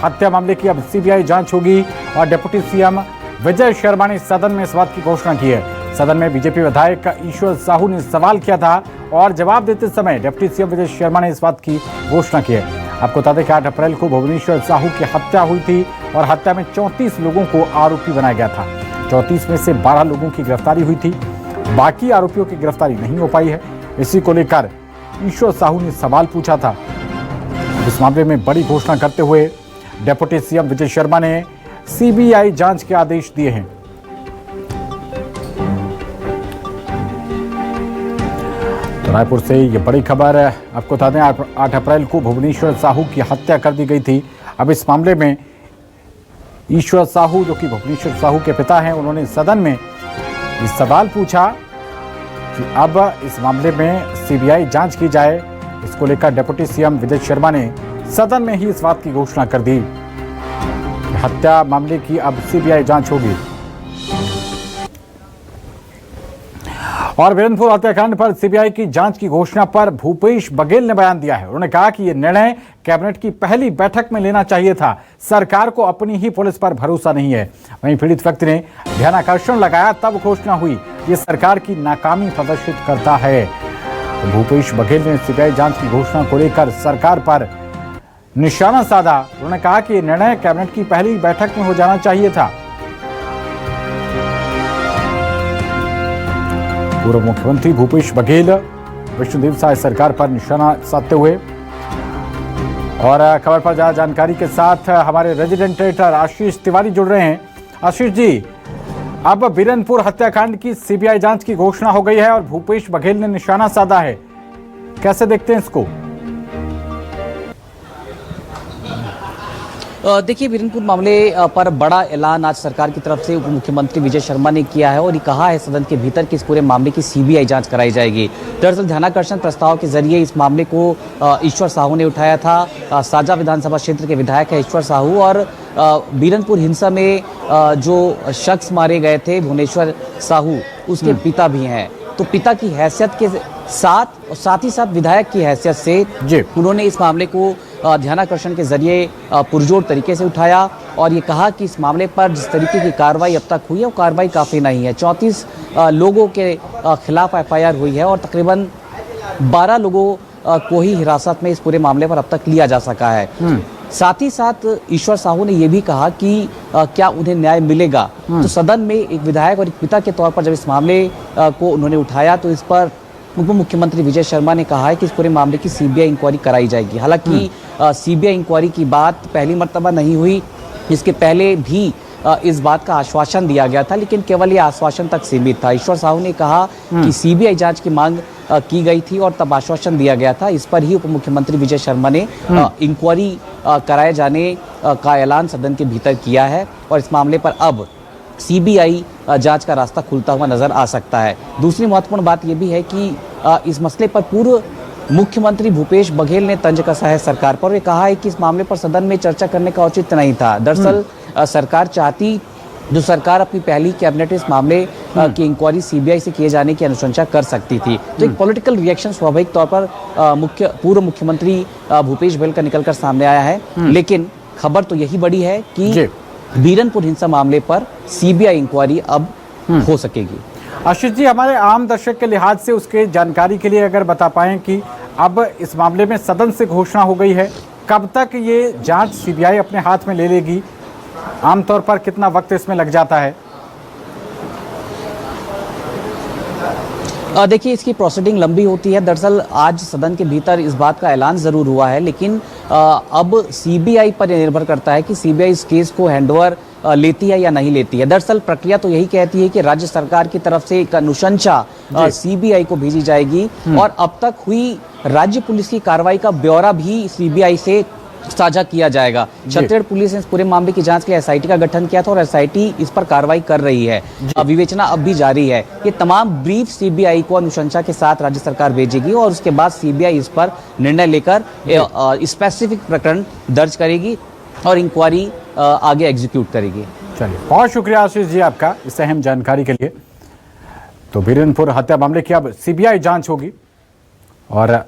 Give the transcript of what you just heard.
हत्या मामले की अब सीबीआई जांच होगी और डिप्टी सीएम विजय शर्मा ने सदन में इस बात की घोषणा की है। सदन में बीजेपी विधायक ईश्वर साहू ने सवाल किया था और जवाब देते समय डिप्टी सीएम विजय शर्मा ने इस बात की घोषणा की है। आपको बता दें कि 8 अप्रैल को भुवनेश्वर साहू की हत्या हुई थी और हत्या में 34 लोगों को आरोपी बनाया गया था। 34 में से 12 लोगों की गिरफ्तारी हुई थी, बाकी आरोपियों की गिरफ्तारी नहीं हो पाई है। इसी को लेकर ईश्वर साहू ने सवाल पूछा था। इस मामले में बड़ी घोषणा करते हुए डिप्टी सीएम विजय शर्मा ने सीबीआई जांच के आदेश दिए हैं। तो रायपुर से ये बड़ी खबर है, आपको बता दें 8 अप्रैल को भुवनेश्वर साहू की हत्या कर दी गई थी। अब इस मामले में ईश्वर साहू, जो कि भुवनेश्वर साहू के पिता हैं, उन्होंने सदन में ये सवाल पूछा कि अब इस मामले में सीबीआई जांच की जाए। इसको लेकर डिप्टी सीएम विजय शर्मा ने सदन में ही इस बात की घोषणा कर दी। हत्या मामले की अब सीबीआई जांच होगी। और वीरनपुर हत्याकांड पर सीबीआई की जांच की घोषणा पर भूपेश बघेल ने बयान दिया है। उन्होंने कहा कि यह निर्णय कैबिनेट की पहली बैठक में लेना चाहिए था। सरकार को अपनी ही पुलिस पर भरोसा नहीं है। वहीं पीड़ित व्यक्ति ने ध्यानाकर्षण लगाया, तब घोषणा हुई। ये सरकार की नाकामी प्रदर्शित करता है। तो भूपेश बघेल ने सीबीआई जांच की घोषणा को लेकर सरकार पर निशाना साधा। उन्होंने कहा कि यह निर्णय कैबिनेट की पहली बैठक में हो जाना चाहिए था। पूर्व मुख्यमंत्री भूपेश बघेल विष्णुदेव साय सरकार पर निशाना साधते हुए। और खबर पर ज्यादा जानकारी के साथ हमारे रेजिडेंट एडिटर आशीष तिवारी जुड़ रहे हैं। आशीष जी, अब वीरनपुर हत्याकांड की सीबीआई जांच की घोषणा हो गई है और भूपेश बघेल ने निशाना साधा है, कैसे देखते हैं इसको? देखिए, वीरनपुर मामले पर बड़ा ऐलान आज सरकार की तरफ से उप मुख्यमंत्री विजय शर्मा ने किया है और ये कहा है सदन के भीतर कि इस पूरे मामले की सीबीआई जांच कराई जाएगी। दरअसल ध्यानाकर्षण प्रस्ताव के जरिए इस मामले को ईश्वर साहू ने उठाया था। साजा विधानसभा क्षेत्र के विधायक है ईश्वर साहू और वीरनपुर हिंसा में जो शख्स मारे गए थे भुवनेश्वर साहू, उसके पिता भी हैं। तो पिता की हैसियत के साथ ही साथ विधायक की हैसियत से उन्होंने इस मामले को ध्यानाकर्षण के जरिए पुरजोर तरीके से उठाया और ये कहा कि इस मामले पर जिस तरीके की कार्रवाई अब तक हुई है वो कार्रवाई काफ़ी नहीं है। 34 लोगों के खिलाफ एफआईआर हुई है और तकरीबन 12 लोगों को ही हिरासत में इस पूरे मामले पर अब तक लिया जा सका है। साथ ही साथ ईश्वर साहू ने यह भी कहा कि क्या उन्हें न्याय मिलेगा। तो सदन में एक विधायक और एक पिता के तौर पर जब इस मामले को उन्होंने उठाया तो इस पर उप मुख्यमंत्री विजय शर्मा ने कहा है कि इस पूरे मामले की सीबीआई इंक्वायरी कराई जाएगी। हालांकि सीबीआई इंक्वायरी की बात पहली मर्तबा नहीं हुई, इसके पहले भी इस बात का आश्वासन दिया गया था, लेकिन केवल ये आश्वासन तक सीमित था। ईश्वर साहू ने कहा कि सीबीआई जांच की मांग की गई थी और तब आश्वासन दिया गया था। इस पर ही उप मुख्यमंत्री विजय शर्मा ने इंक्वायरी कराए जाने का ऐलान सदन के भीतर किया है और इस मामले पर अब सीबीआई जांच का रास्ता खुलता हुआ नजर आ सकता है। दूसरी महत्वपूर्ण बात यह भी है कि इस मसले पर पूर्व मुख्यमंत्री भूपेश बघेल ने तंज कसा है सरकार पर। वे कहा है कि इस मामले पर सदन में चर्चा करने का औचित्य नहीं था। दरअसल सरकार चाहती, जो सरकार अपनी पहली कैबिनेट इस मामले की इंक्वायरी सीबीआई से किए जाने की अनुशंसा कर सकती थी। तो एक पॉलिटिकल रिएक्शन स्वाभाविक तौर पर पूर्व मुख्यमंत्री भूपेश बघेल का निकलकर सामने आया है। लेकिन खबर तो यही बड़ी है कि वीरनपुर हिंसा मामले पर सीबीआई इंक्वायरी अब हो सकेगी। आशीष जी, हमारे आम दर्शक के लिहाज से उसके जानकारी के लिए अगर बता पाएं कि अब इस मामले में सदन से घोषणा हो गई है, कब तक ये जांच सीबीआई अपने हाथ में ले लेगी? आमतौर पर कितना वक्त इसमें लग जाता है? देखिए, इसकी प्रोसीडिंग लंबी होती है। दरअसल आज सदन के भीतर इस बात का ऐलान जरूर हुआ है, लेकिन अब सीबीआई पर यह निर्भर करता है कि सीबीआई इस केस को हैंडओवर लेती है या नहीं लेती है। दरअसल प्रक्रिया तो यही कहती है कि राज्य सरकार की तरफ से एक अनुशंसा सीबीआई को भेजी जाएगी और अब तक हुई राज्य पुलिस की कार्रवाई का ब्यौरा भी सीबीआई से साझा किया जाएगा। छत्तीसगढ़ पुलिस ने इस पूरे मामले की जांच के लिए एसआईटी का गठन किया था और एसआईटी इस पर कार्रवाई कर रही है। विवेचना अब भी जारी है। ये तमाम ब्रीफ सीबीआई को अनुशंसा के साथ राज्य सरकार भेजेगी और उसके बाद सीबीआई इस पर निर्णय लेकर स्पेसिफिक प्रकरण दर्ज करेगी और इंक्वायरी आगे एग्जीक्यूट करेगी। चलिए, बहुत शुक्रिया आशीष जी आपका इस अहम जानकारी के लिए। तो वीरनपुर हत्या मामले की अब सीबीआई जांच होगी और